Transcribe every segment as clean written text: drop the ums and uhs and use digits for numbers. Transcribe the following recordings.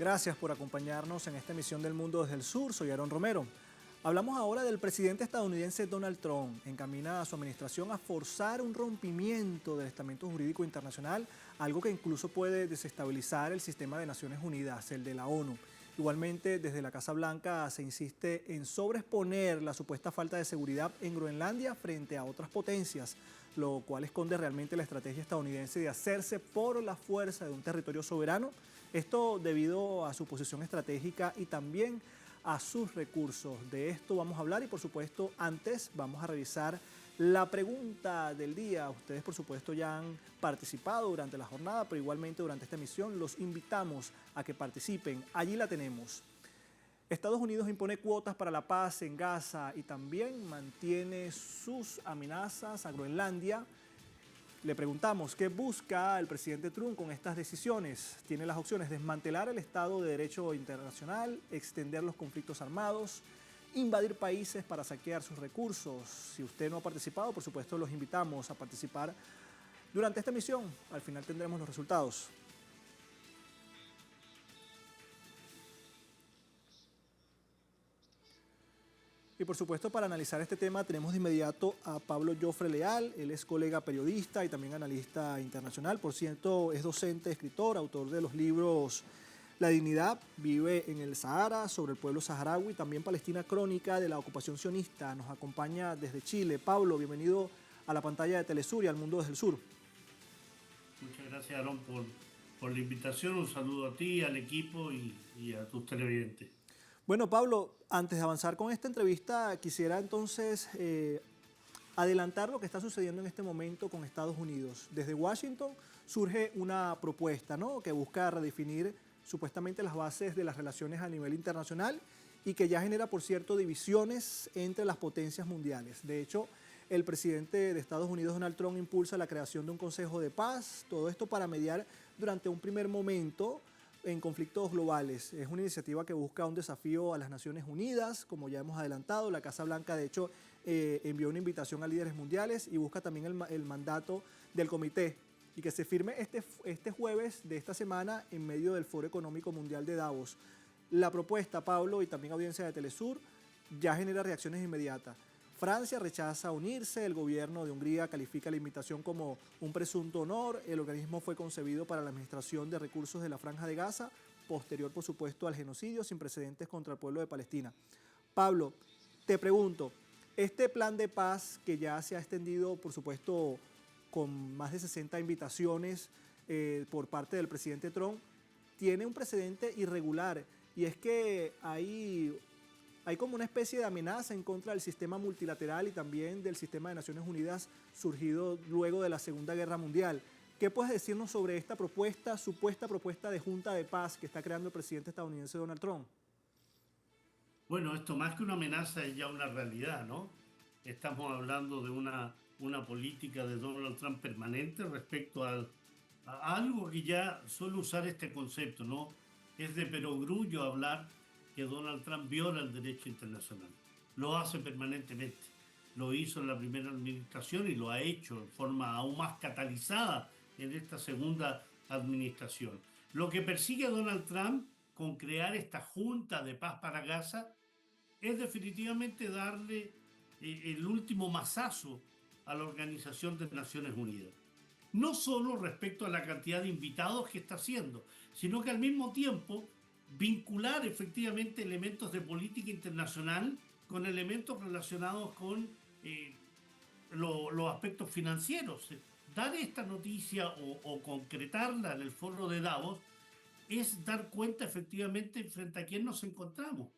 Gracias por acompañarnos en esta emisión del Mundo desde el Sur. Soy Aaron Romero. Hablamos ahora del presidente estadounidense Donald Trump. Encamina a su administración a forzar un rompimiento del estamento jurídico internacional, algo que incluso puede desestabilizar el sistema de Naciones Unidas, el de la ONU. Igualmente, desde la Casa Blanca se insiste en sobreexponer la supuesta falta de seguridad en Groenlandia frente a otras potencias, lo cual esconde realmente la estrategia estadounidense de hacerse por la fuerza de un territorio soberano. Esto debido a su posición estratégica y también a sus recursos. De esto vamos a hablar y por supuesto antes vamos a revisar la pregunta del día. Ustedes por supuesto ya han participado durante la jornada, pero igualmente durante esta emisión los invitamos a que participen. Allí la tenemos. Estados Unidos impone cuotas para la paz en Gaza y también mantiene sus amenazas a Groenlandia. Le preguntamos, ¿qué busca el presidente Trump con estas decisiones? Tiene las opciones: desmantelar el Estado de Derecho internacional, extender los conflictos armados, invadir países para saquear sus recursos. Si usted no ha participado, por supuesto los invitamos a participar durante esta emisión. Al final tendremos los resultados. Y por supuesto, para analizar este tema tenemos de inmediato a Pablo Jofre Leal. Él es colega periodista y también analista internacional. Por cierto, es docente, escritor, autor de los libros La dignidad, vive en el Sahara, sobre el pueblo saharaui, también Palestina crónica de la ocupación sionista. Nos acompaña desde Chile. Pablo, bienvenido a la pantalla de Telesur y al Mundo desde el Sur. Muchas gracias, Aaron, por la invitación. Un saludo a ti, al equipo y a tus televidentes. Bueno, Pablo, antes de avanzar con esta entrevista, quisiera entonces adelantar lo que está sucediendo en este momento con Estados Unidos. Desde Washington surge una propuesta, ¿no?, que busca redefinir supuestamente las bases de las relaciones a nivel internacional y que ya genera, por cierto, divisiones entre las potencias mundiales. De hecho, el presidente de Estados Unidos, Donald Trump, impulsa la creación de un Consejo de Paz, todo esto para mediar durante un primer momento en conflictos globales. Es una iniciativa que busca un desafío a las Naciones Unidas, como ya hemos adelantado. La Casa Blanca, de hecho, envió una invitación a líderes mundiales y busca también el mandato del comité y que se firme este jueves de esta semana en medio del Foro Económico Mundial de Davos. La propuesta, Pablo, y también audiencia de Telesur, ya genera reacciones inmediatas. Francia rechaza unirse, el gobierno de Hungría califica la invitación como un presunto honor. El organismo fue concebido para la administración de recursos de la Franja de Gaza, posterior por supuesto al genocidio sin precedentes contra el pueblo de Palestina. Pablo, te pregunto, este plan de paz que ya se ha extendido por supuesto con más de 60 invitaciones por parte del presidente Trump, tiene un precedente irregular y es que hay como una especie de amenaza en contra del sistema multilateral y también del sistema de Naciones Unidas surgido luego de la Segunda Guerra Mundial. ¿Qué puedes decirnos sobre esta propuesta, supuesta propuesta de Junta de Paz que está creando el presidente estadounidense Donald Trump? Bueno, esto más que una amenaza es ya una realidad, ¿no? Estamos hablando de una política de Donald Trump permanente respecto a algo que ya suele usar este concepto, ¿no? Es de perogrullo hablar que Donald Trump viola el derecho internacional. Lo hace permanentemente. Lo hizo en la primera administración y lo ha hecho en forma aún más catalizada en esta segunda administración. Lo que persigue a Donald Trump con crear esta Junta de Paz para Gaza es definitivamente darle el último mazazo a la Organización de Naciones Unidas. No solo respecto a la cantidad de invitados que está haciendo, sino que al mismo tiempo vincular efectivamente elementos de política internacional con elementos relacionados con los aspectos financieros. Dar esta noticia o concretarla en el foro de Davos es dar cuenta efectivamente frente a quién nos encontramos,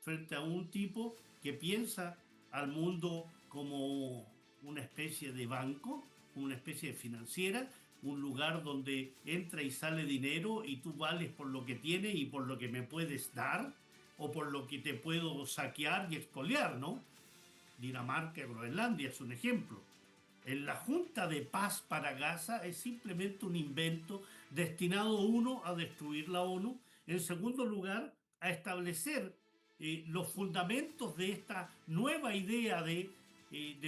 frente a un tipo que piensa al mundo como una especie de banco, una especie de financiera, un lugar donde entra y sale dinero y tú vales por lo que tienes y por lo que me puedes dar o por lo que te puedo saquear y expoliar, ¿no? Dinamarca y Groenlandia es un ejemplo. En la Junta de Paz para Gaza es simplemente un invento destinado, uno, a destruir la ONU, en segundo lugar, a establecer los fundamentos de esta nueva idea de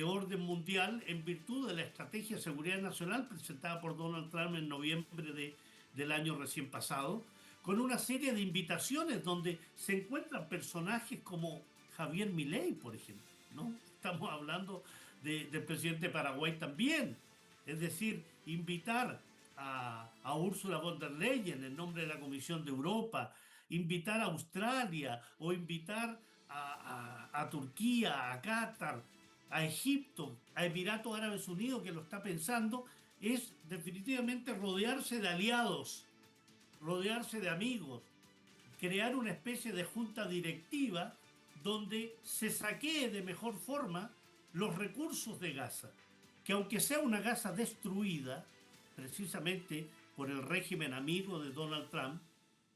orden mundial en virtud de la Estrategia de Seguridad Nacional presentada por Donald Trump en noviembre del año recién pasado, con una serie de invitaciones donde se encuentran personajes como Javier Milei, por ejemplo, ¿no? Estamos hablando del presidente de Paraguay también. Es decir, invitar a Ursula von der Leyen en nombre de la Comisión de Europa, invitar a Australia o invitar a Turquía, a Qatar, a Egipto, a Emiratos Árabes Unidos, que lo está pensando, es definitivamente rodearse de aliados, rodearse de amigos, crear una especie de junta directiva donde se saquee de mejor forma los recursos de Gaza, que aunque sea una Gaza destruida, precisamente por el régimen amigo de Donald Trump,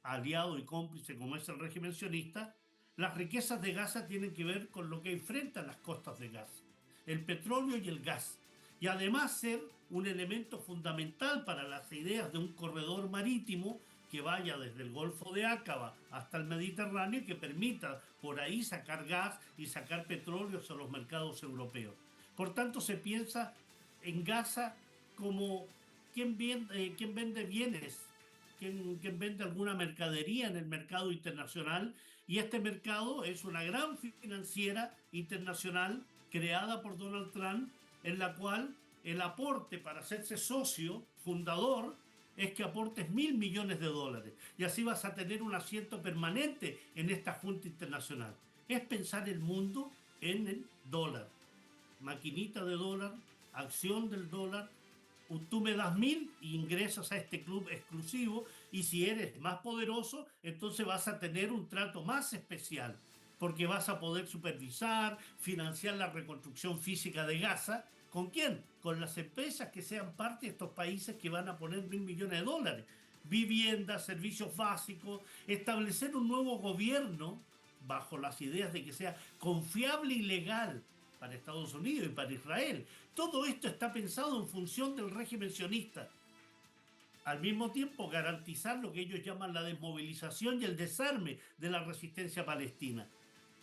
aliado y cómplice como es el régimen sionista, las riquezas de Gaza tienen que ver con lo que enfrentan las costas de Gaza, el petróleo y el gas, y además ser un elemento fundamental para las ideas de un corredor marítimo que vaya desde el Golfo de Aqaba hasta el Mediterráneo y que permita por ahí sacar gas y sacar petróleo a los mercados europeos. Por tanto, se piensa en Gaza como quien vende bienes, quien vende alguna mercadería en el mercado internacional, y este mercado es una gran financiera internacional creada por Donald Trump, en la cual el aporte para hacerse socio fundador es que aportes $1.000 millones y así vas a tener un asiento permanente en esta junta internacional. Es pensar el mundo en el dólar, maquinita de dólar, acción del dólar. Tú me das 1.000 y ingresas a este club exclusivo, y si eres más poderoso, entonces vas a tener un trato más especial, porque vas a poder supervisar, financiar la reconstrucción física de Gaza. ¿Con quién? Con las empresas que sean parte de estos países que van a poner $1.000 millones. Vivienda, servicios básicos, establecer un nuevo gobierno bajo las ideas de que sea confiable y legal para Estados Unidos y para Israel. Todo esto está pensado en función del régimen sionista. Al mismo tiempo, garantizar lo que ellos llaman la desmovilización y el desarme de la resistencia palestina.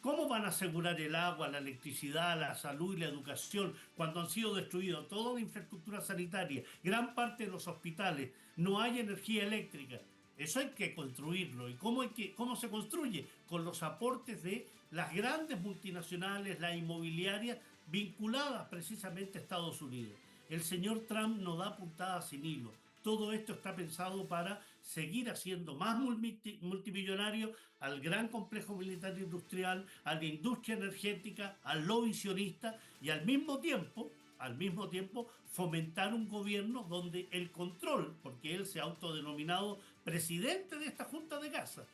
¿Cómo van a asegurar el agua, la electricidad, la salud y la educación cuando han sido destruidos toda la infraestructura sanitaria, gran parte de los hospitales, no hay energía eléctrica? Eso hay que construirlo. ¿Y cómo se construye? Con los aportes de las grandes multinacionales, las inmobiliarias, vinculadas precisamente a Estados Unidos. El señor Trump no da puntadas sin hilo. Todo esto está pensado para seguir haciendo más multimillonario al gran complejo militar industrial, a la industria energética, al lobby sionista, y al mismo tiempo fomentar un gobierno donde el control, porque él se ha autodenominado presidente de esta Junta de Gaza,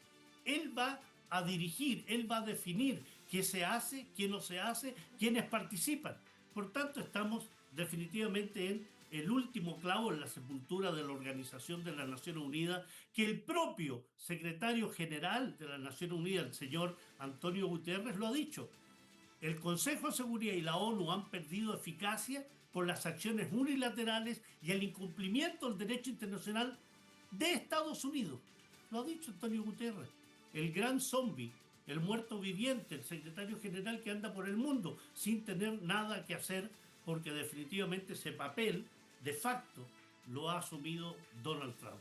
él va a dirigir, él va a definir qué se hace, qué no se hace, quiénes participan. Por tanto, estamos definitivamente en el último clavo en la sepultura de la Organización de las Naciones Unidas, que el propio secretario general de las Naciones Unidas, el señor Antonio Guterres, lo ha dicho. El Consejo de Seguridad y la ONU han perdido eficacia por las acciones unilaterales y el incumplimiento del derecho internacional de Estados Unidos. Lo ha dicho Antonio Guterres, el gran zombie, el muerto viviente, el secretario general que anda por el mundo sin tener nada que hacer, porque definitivamente ese papel de facto lo ha asumido Donald Trump.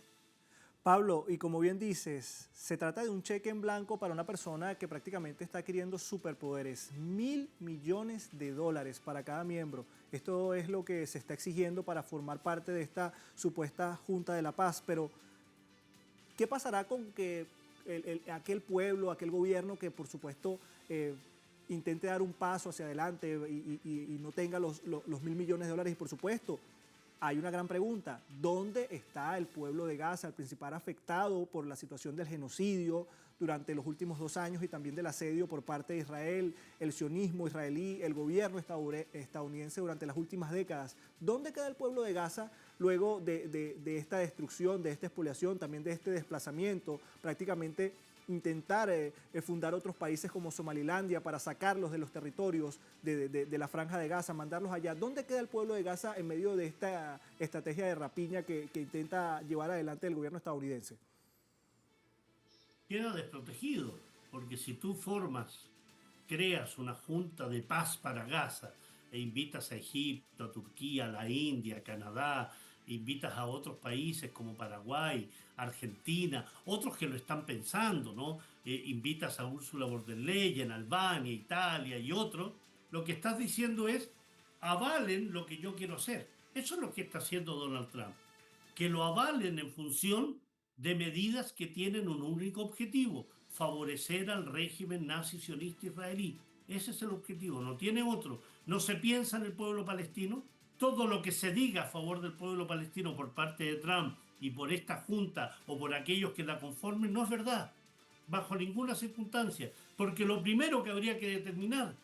Pablo, y como bien dices, se trata de un cheque en blanco para una persona que prácticamente está adquiriendo superpoderes. $1.000 millones para cada miembro. Esto es lo que se está exigiendo para formar parte de esta supuesta Junta de la Paz. Pero, ¿qué pasará con que aquel pueblo, aquel gobierno que por supuesto intente dar un paso hacia adelante y no tenga los $1.000 millones? Y por supuesto, hay una gran pregunta: ¿dónde está el pueblo de Gaza, el principal afectado por la situación del genocidio durante los últimos 2 años y también del asedio por parte de Israel, el sionismo israelí, el gobierno estadounidense durante las últimas décadas? ¿Dónde queda el pueblo de Gaza luego de esta destrucción, de esta expoliación, también de este desplazamiento, prácticamente intentar fundar otros países como Somalilandia para sacarlos de los territorios de la Franja de Gaza, mandarlos allá? ¿Dónde queda el pueblo de Gaza en medio de esta estrategia de rapiña que intenta llevar adelante el gobierno estadounidense? Queda desprotegido, porque si tú creas una junta de paz para Gaza e invitas a Egipto, a Turquía, a la India, a Canadá, invitas a otros países como Paraguay, Argentina, otros que lo están pensando, ¿no? Invitas a Ursula von der Leyen, Albania, Italia y otros, lo que estás diciendo es, avalen lo que yo quiero hacer. Eso es lo que está haciendo Donald Trump, que lo avalen en función de medidas que tienen un único objetivo: favorecer al régimen nazi sionista israelí. Ese es el objetivo, no tiene otro. No se piensa en el pueblo palestino. Todo lo que se diga a favor del pueblo palestino por parte de Trump y por esta junta o por aquellos que la conformen no es verdad, bajo ninguna circunstancia, porque lo primero que habría que determinar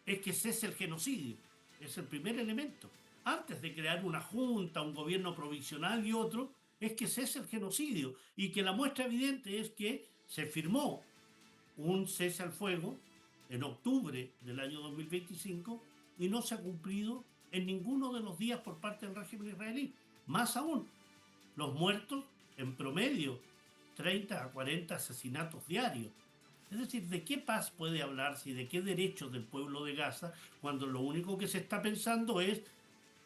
es que cese el genocidio. Es el primer elemento. Antes de crear una junta, un gobierno provisional y otro, es que cese el genocidio. Y que la muestra evidente es que se firmó un cese al fuego en octubre del año 2025 y no se ha cumplido en ninguno de los días por parte del régimen israelí. Más aún, los muertos en promedio 30 a 40 asesinatos diarios. Es decir, ¿de qué paz puede hablarse y de qué derechos del pueblo de Gaza cuando lo único que se está pensando es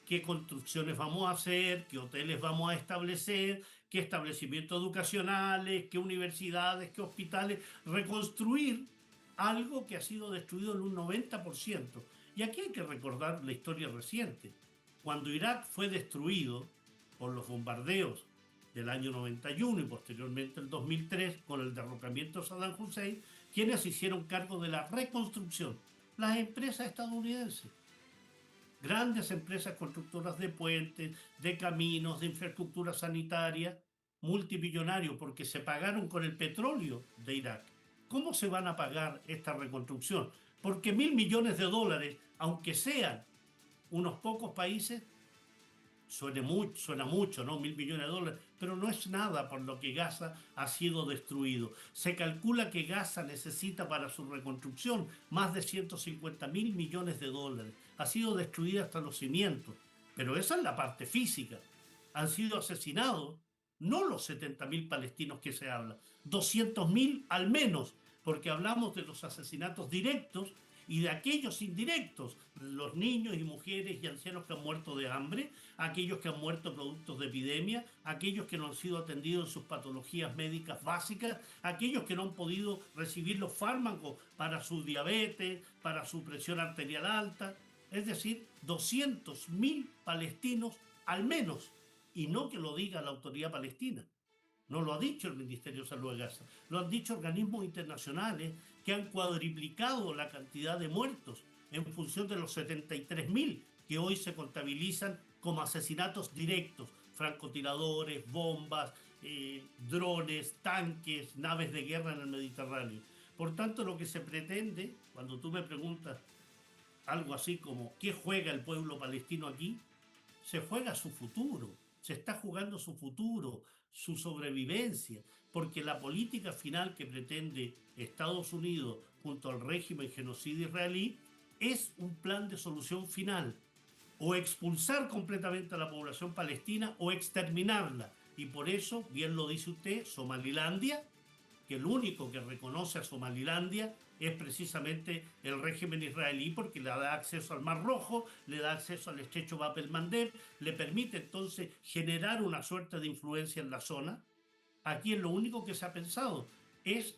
qué construcciones vamos a hacer, qué hoteles vamos a establecer, qué establecimientos educacionales, qué universidades, qué hospitales, reconstruir algo que ha sido destruido en un 90%? Y aquí hay que recordar la historia reciente. Cuando Irak fue destruido por los bombardeos del año 91 y posteriormente el 2003 con el derrocamiento de Saddam Hussein, quienes se hicieron cargo de la reconstrucción: las empresas estadounidenses. Grandes empresas constructoras de puentes, de caminos, de infraestructura sanitaria, multimillonarios, porque se pagaron con el petróleo de Irak. ¿Cómo se van a pagar esta reconstrucción? Porque $1.000 millones, aunque sean unos pocos países, suena mucho, ¿no? $1.000 millones, pero no es nada por lo que Gaza ha sido destruido. Se calcula que Gaza necesita para su reconstrucción más de $150.000 millones. Ha sido destruida hasta los cimientos, pero esa es la parte física. Han sido asesinados no los 70.000 palestinos que se habla, 200.000 al menos, porque hablamos de los asesinatos directos y de aquellos indirectos, los niños y mujeres y ancianos que han muerto de hambre, aquellos que han muerto productos de epidemia, aquellos que no han sido atendidos en sus patologías médicas básicas, aquellos que no han podido recibir los fármacos para su diabetes, para su presión arterial alta. Es decir, 200.000 palestinos al menos, y no que lo diga la autoridad palestina. No lo ha dicho el Ministerio de Salud de Gaza, lo han dicho organismos internacionales que han cuadriplicado la cantidad de muertos en función de los 73.000 que hoy se contabilizan como asesinatos directos: francotiradores, bombas, drones, tanques, naves de guerra en el Mediterráneo. Por tanto, lo que se pretende, cuando tú me preguntas algo así como ¿qué juega el pueblo palestino aquí?, se juega su futuro, se está jugando su futuro, su sobrevivencia, porque la política final que pretende Estados Unidos junto al régimen genocida israelí es un plan de solución final: o expulsar completamente a la población palestina o exterminarla. Y por eso, bien lo dice usted, Somalilandia, que el único que reconoce a Somalilandia es precisamente el régimen israelí, porque le da acceso al Mar Rojo, le da acceso al estrecho Bab el-Mandeb, le permite entonces generar una suerte de influencia en la zona. Aquí lo único que se ha pensado es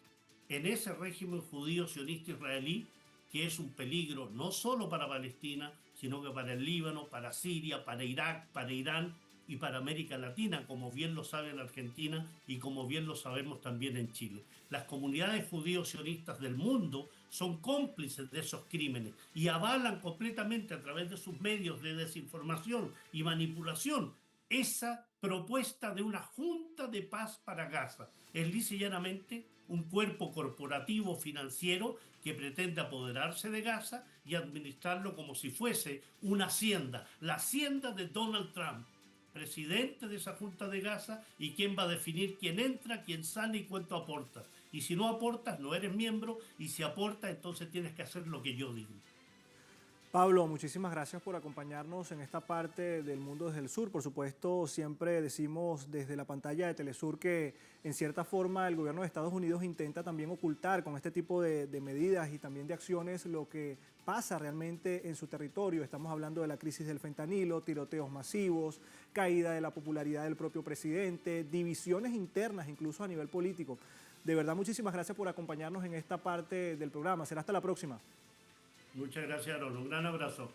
en ese régimen judío sionista israelí, que es un peligro no solo para Palestina, sino que para el Líbano, para Siria, para Irak, para Irán y para América Latina, como bien lo sabe en Argentina y como bien lo sabemos también en Chile. Las comunidades judíos sionistas del mundo son cómplices de esos crímenes y avalan completamente a través de sus medios de desinformación y manipulación esa propuesta de una junta de paz para Gaza. Es lisa y llanamente un cuerpo corporativo financiero que pretende apoderarse de Gaza y administrarlo como si fuese una hacienda, la hacienda de Donald Trump, presidente de esa junta de Gaza, y quién va a definir quién entra, quién sale y cuánto aportas. Y si no aportas, no eres miembro, y si aportas, entonces tienes que hacer lo que yo digo. Pablo, muchísimas gracias por acompañarnos en esta parte del mundo desde el sur. Por supuesto, siempre decimos desde la pantalla de Telesur que en cierta forma el gobierno de Estados Unidos intenta también ocultar con este tipo de medidas y también de acciones lo que pasa realmente en su territorio. Estamos hablando de la crisis del fentanilo, tiroteos masivos, caída de la popularidad del propio presidente, divisiones internas incluso a nivel político. De verdad, muchísimas gracias por acompañarnos en esta parte del programa. Será hasta la próxima. Muchas gracias, Aaron. Un gran abrazo.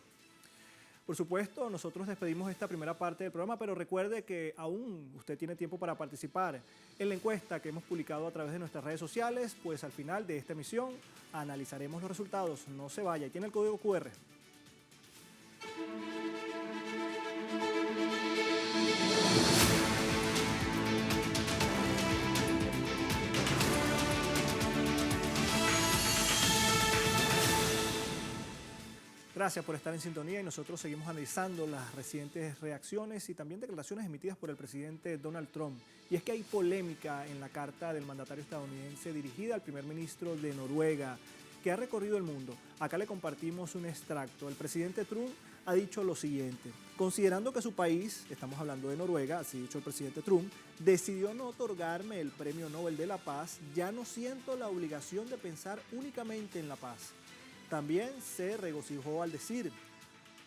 Por supuesto, nosotros despedimos esta primera parte del programa, pero recuerde que aún usted tiene tiempo para participar en la encuesta que hemos publicado a través de nuestras redes sociales, pues al final de esta emisión analizaremos los resultados. No se vaya, y tiene el código QR. Gracias por estar en sintonía y nosotros seguimos analizando las recientes reacciones y también declaraciones emitidas por el presidente Donald Trump. Y es que hay polémica en la carta del mandatario estadounidense dirigida al primer ministro de Noruega, que ha recorrido el mundo. Acá le compartimos un extracto. El presidente Trump ha dicho lo siguiente: considerando que su país, estamos hablando de Noruega, así dicho el presidente Trump, decidió no otorgarme el Premio Nobel de la Paz, ya no siento la obligación de pensar únicamente en la paz. También se regocijó al decir: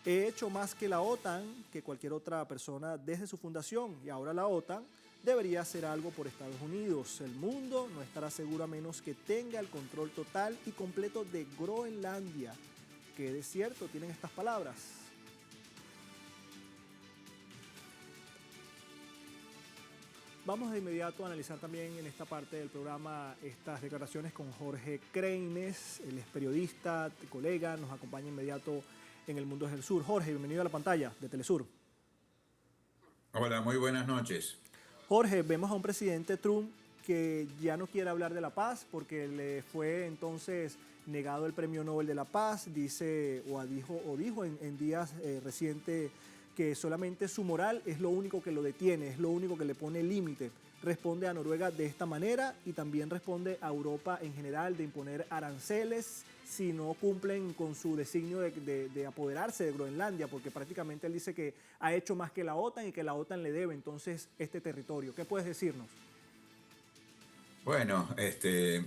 he hecho más que la OTAN, que cualquier otra persona desde su fundación, y ahora la OTAN debería hacer algo por Estados Unidos. El mundo no estará seguro a menos que tenga el control total y completo de Groenlandia. ¿Qué de cierto tienen estas palabras? Vamos de inmediato a analizar también en esta parte del programa estas declaraciones con Jorge Creines. Él es periodista, colega, nos acompaña inmediato en el mundo del sur. Jorge, bienvenido a la pantalla de Telesur. Hola, muy buenas noches. Jorge, vemos a un presidente Trump que ya no quiere hablar de la paz porque le fue entonces negado el Premio Nobel de la Paz. Dice o dijo en días recientes que solamente su moral es lo único que lo detiene, es lo único que le pone límite. Responde a Noruega de esta manera y también responde a Europa en general de imponer aranceles si no cumplen con su designio de apoderarse de Groenlandia, porque prácticamente él dice que ha hecho más que la OTAN y que la OTAN le debe entonces este territorio. ¿Qué puedes decirnos? Bueno,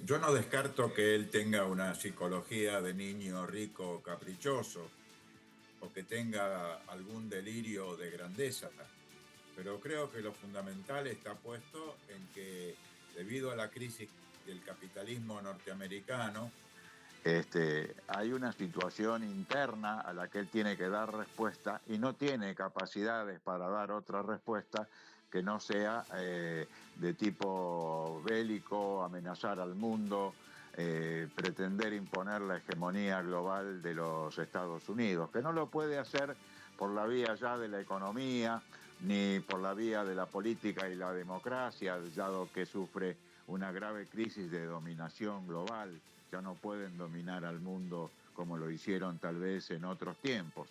yo no descarto que él tenga una psicología de niño rico caprichoso o que tenga algún delirio de grandeza, pero creo que lo fundamental está puesto en que debido a la crisis del capitalismo norteamericano, hay una situación interna a la que él tiene que dar respuesta y no tiene capacidades para dar otra respuesta que no sea de tipo bélico, amenazar al mundo, pretender imponer la hegemonía global de los Estados Unidos, que no lo puede hacer por la vía ya de la economía, ni por la vía de la política y la democracia, dado que sufre una grave crisis de dominación global. Ya no pueden dominar al mundo como lo hicieron tal vez en otros tiempos.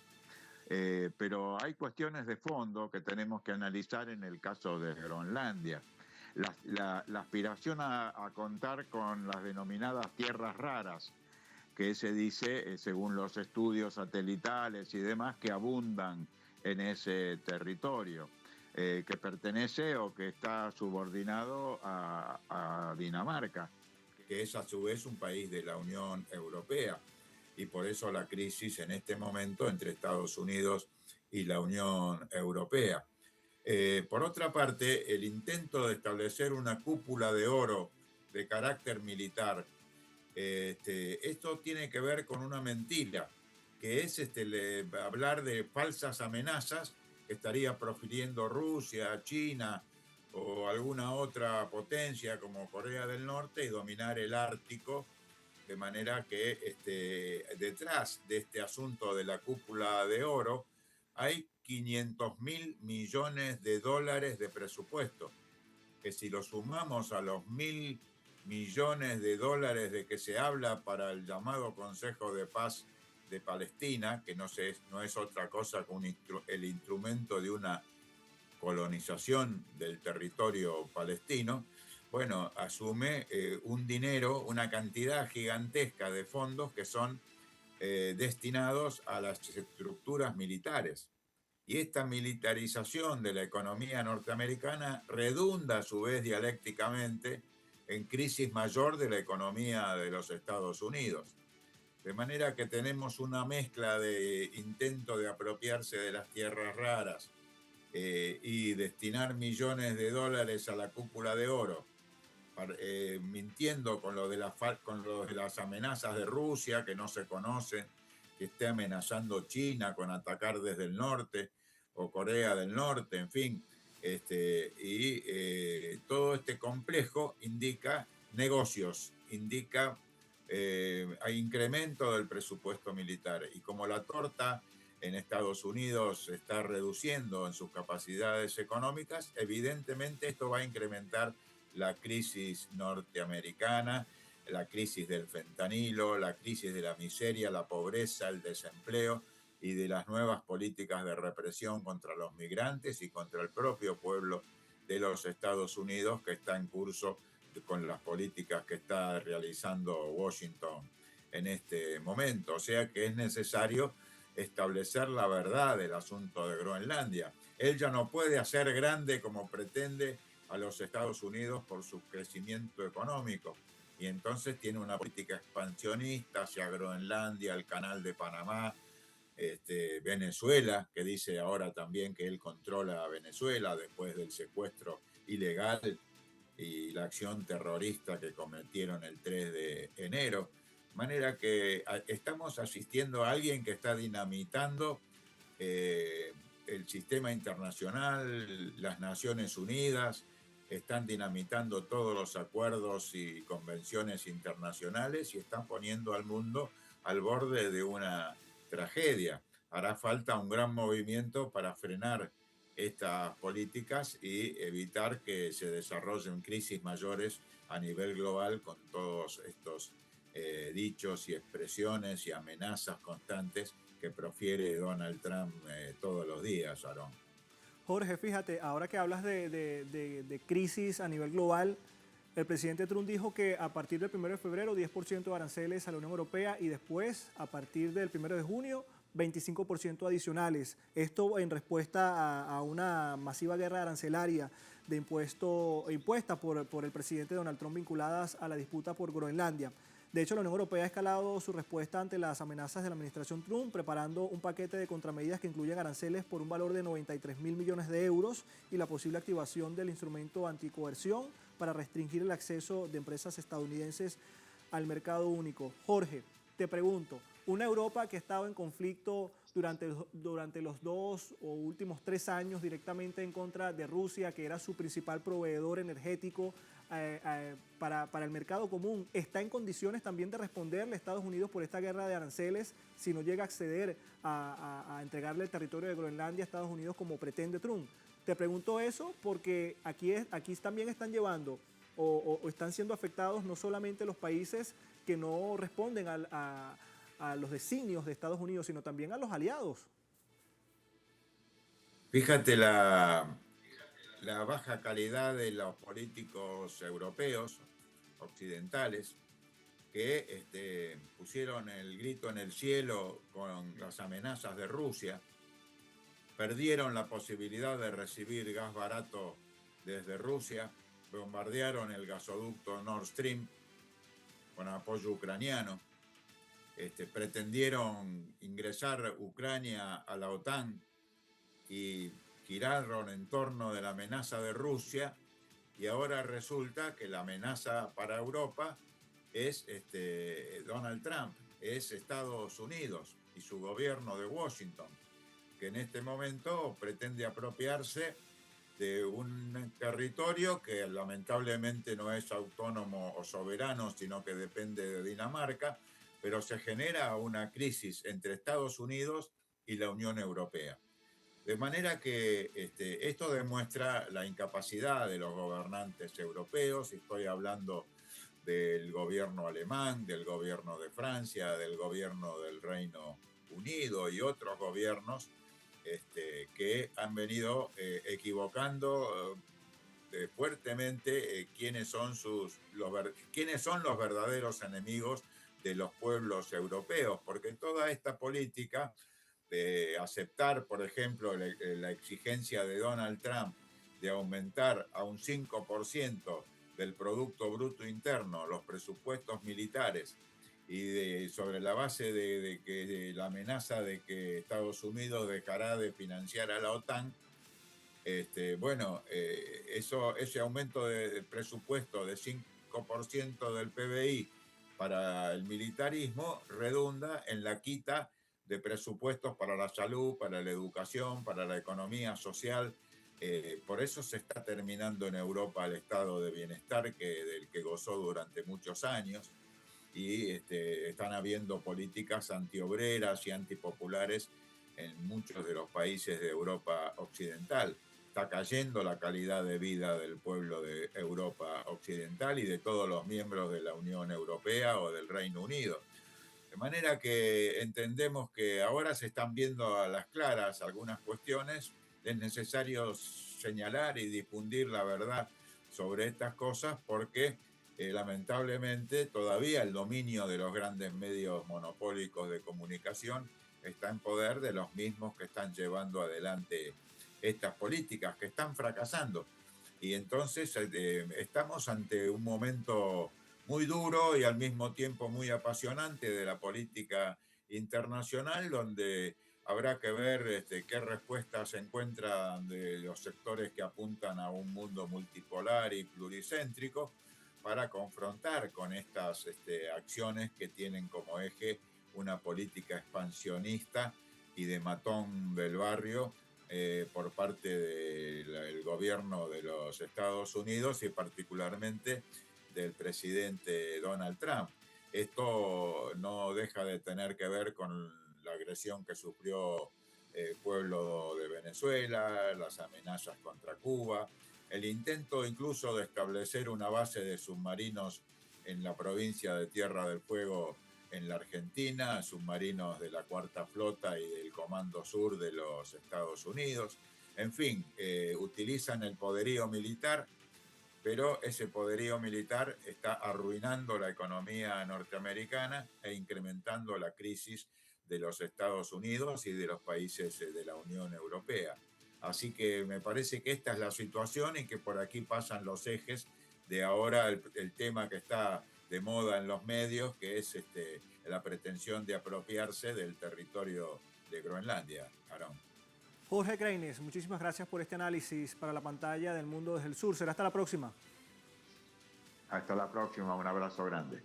Pero hay cuestiones de fondo que tenemos que analizar en el caso de Groenlandia. La aspiración a contar con las denominadas tierras raras, que se dice, según los estudios satelitales y demás, que abundan en ese territorio, que pertenece o que está subordinado a Dinamarca, que es a su vez un país de la Unión Europea, y por eso la crisis en este momento entre Estados Unidos y la Unión Europea. Por otra parte, el intento de establecer una cúpula de oro de carácter militar, esto tiene que ver con una mentira, que es hablar de falsas amenazas que estaría profiriendo Rusia, China o alguna otra potencia como Corea del Norte y dominar el Ártico, de manera que detrás de este asunto de la cúpula de oro hay 500.000 millones de dólares de presupuesto, que si lo sumamos a los 1.000 millones de dólares de que se habla para el llamado Consejo de Paz de Palestina, que no es otra cosa que el instrumento de una colonización del territorio palestino, bueno, asume un dinero, una cantidad gigantesca de fondos que son destinados a las estructuras militares. Y esta militarización de la economía norteamericana redunda a su vez dialécticamente en crisis mayor de la economía de los Estados Unidos. De manera que tenemos una mezcla de intento de apropiarse de las tierras raras y destinar millones de dólares a la cúpula de oro, mintiendo con lo de las amenazas de Rusia, que no se conocen, que esté amenazando China con atacar desde el norte, o Corea del Norte, en fin. Todo este complejo indica negocios, indica incremento del presupuesto militar. Y como la torta en Estados Unidos se está reduciendo en sus capacidades económicas, evidentemente esto va a incrementar la crisis norteamericana, la crisis del fentanilo, la crisis de la miseria, la pobreza, el desempleo y de las nuevas políticas de represión contra los migrantes y contra el propio pueblo de los Estados Unidos, que está en curso con las políticas que está realizando Washington en este momento. O sea que es necesario establecer la verdad del asunto de Groenlandia. Él ya no puede hacer grande como pretende a los Estados Unidos por su crecimiento económico, y entonces tiene una política expansionista hacia Groenlandia, el Canal de Panamá, Venezuela, que dice ahora también que él controla a Venezuela después del secuestro ilegal y la acción terrorista que cometieron el 3 de enero. De manera que estamos asistiendo a alguien que está dinamitando el sistema internacional, las Naciones Unidas, están dinamitando todos los acuerdos y convenciones internacionales y están poniendo al mundo al borde de una tragedia. Hará falta un gran movimiento para frenar estas políticas y evitar que se desarrollen crisis mayores a nivel global con todos estos dichos y expresiones y amenazas constantes que profiere Donald Trump todos los días, Aarón. Jorge, fíjate, ahora que hablas de crisis a nivel global, el presidente Trump dijo que a partir del 1 de febrero 10% de aranceles a la Unión Europea y después, a partir del 1 de junio, 25% adicionales. Esto en respuesta a una masiva guerra arancelaria impuesta por el presidente Donald Trump vinculadas a la disputa por Groenlandia. De hecho, la Unión Europea ha escalado su respuesta ante las amenazas de la administración Trump, preparando un paquete de contramedidas que incluyen aranceles por un valor de 93.000 millones de euros y la posible activación del instrumento anticoerción para restringir el acceso de empresas estadounidenses al mercado único. Jorge, te pregunto, una Europa que ha estado en conflicto durante los 2 o últimos 3 años directamente en contra de Rusia, que era su principal proveedor energético para el mercado común, ¿está en condiciones también de responderle a Estados Unidos por esta guerra de aranceles si no llega a acceder a entregarle el territorio de Groenlandia a Estados Unidos como pretende Trump? Te pregunto eso porque aquí también están llevando o están siendo afectados no solamente los países que no responden a los designios de Estados Unidos, sino también a los aliados. Fíjate la baja calidad de los políticos europeos, occidentales, que pusieron el grito en el cielo con las amenazas de Rusia, perdieron la posibilidad de recibir gas barato desde Rusia, bombardearon el gasoducto Nord Stream con apoyo ucraniano, pretendieron ingresar Ucrania a la OTAN y giraron en torno de la amenaza de Rusia, y ahora resulta que la amenaza para Europa es Donald Trump, es Estados Unidos y su gobierno de Washington, que en este momento pretende apropiarse de un territorio que lamentablemente no es autónomo o soberano, sino que depende de Dinamarca, pero se genera una crisis entre Estados Unidos y la Unión Europea. De manera que esto demuestra la incapacidad de los gobernantes europeos. Estoy hablando del gobierno alemán, del gobierno de Francia, del gobierno del Reino Unido y otros gobiernos que han venido equivocando fuertemente quiénes son los verdaderos enemigos de los pueblos europeos, porque toda esta política de aceptar, por ejemplo, la exigencia de Donald Trump de aumentar a un 5% del Producto Bruto Interno los presupuestos militares y sobre la base de la amenaza de que Estados Unidos dejará de financiar a la OTAN, ese aumento de presupuesto de 5% del PBI para el militarismo redunda en la quita de presupuestos para la salud, para la educación, para la economía social. Por eso se está terminando en Europa el estado de bienestar del que gozó durante muchos años, y están habiendo políticas antiobreras y antipopulares en muchos de los países de Europa Occidental. Está cayendo la calidad de vida del pueblo de Europa Occidental y de todos los miembros de la Unión Europea o del Reino Unido. De manera que entendemos que ahora se están viendo a las claras algunas cuestiones. Es necesario señalar y difundir la verdad sobre estas cosas porque lamentablemente todavía el dominio de los grandes medios monopólicos de comunicación está en poder de los mismos que están llevando adelante estas políticas, que están fracasando. Y entonces estamos ante un momento muy duro y al mismo tiempo muy apasionante de la política internacional, donde habrá que ver qué respuestas se encuentran de los sectores que apuntan a un mundo multipolar y pluricéntrico para confrontar con estas acciones que tienen como eje una política expansionista y de matón del barrio por parte del gobierno de los Estados Unidos y particularmente del presidente Donald Trump. Esto no deja de tener que ver con la agresión que sufrió el pueblo de Venezuela, las amenazas contra Cuba, el intento incluso de establecer una base de submarinos en la provincia de Tierra del Fuego en la Argentina, submarinos de la Cuarta Flota y del Comando Sur de los Estados Unidos. En fin, utilizan el poderío militar, pero ese poderío militar está arruinando la economía norteamericana e incrementando la crisis de los Estados Unidos y de los países de la Unión Europea. Así que me parece que esta es la situación y que por aquí pasan los ejes de ahora el tema que está de moda en los medios, que es la pretensión de apropiarse del territorio de Groenlandia. Aarón. Jorge Greines, muchísimas gracias por este análisis para la pantalla del Mundo desde el Sur. Será hasta la próxima. Hasta la próxima, un abrazo grande.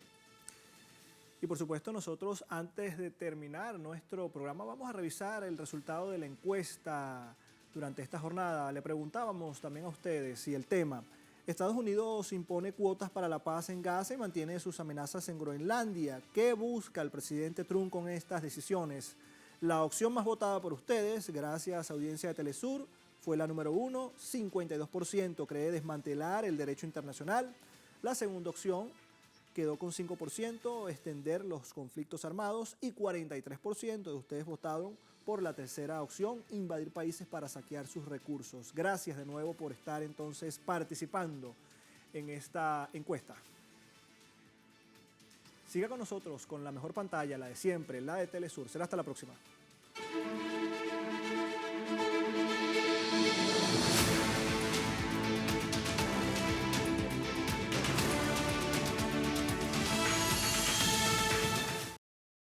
Y por supuesto nosotros antes de terminar nuestro programa vamos a revisar el resultado de la encuesta durante esta jornada. Le preguntábamos también a ustedes si el tema: Estados Unidos impone cuotas para la paz en Gaza y mantiene sus amenazas en Groenlandia. ¿Qué busca el presidente Trump con estas decisiones? La opción más votada por ustedes, gracias a audiencia de Telesur, fue la número 1. 52% cree desmantelar el derecho internacional. La segunda opción quedó con 5%, extender los conflictos armados, y 43% de ustedes votaron por la tercera opción, invadir países para saquear sus recursos. Gracias de nuevo por estar entonces participando en esta encuesta. Siga con nosotros con la mejor pantalla, la de siempre, la de Telesur. Será hasta la próxima.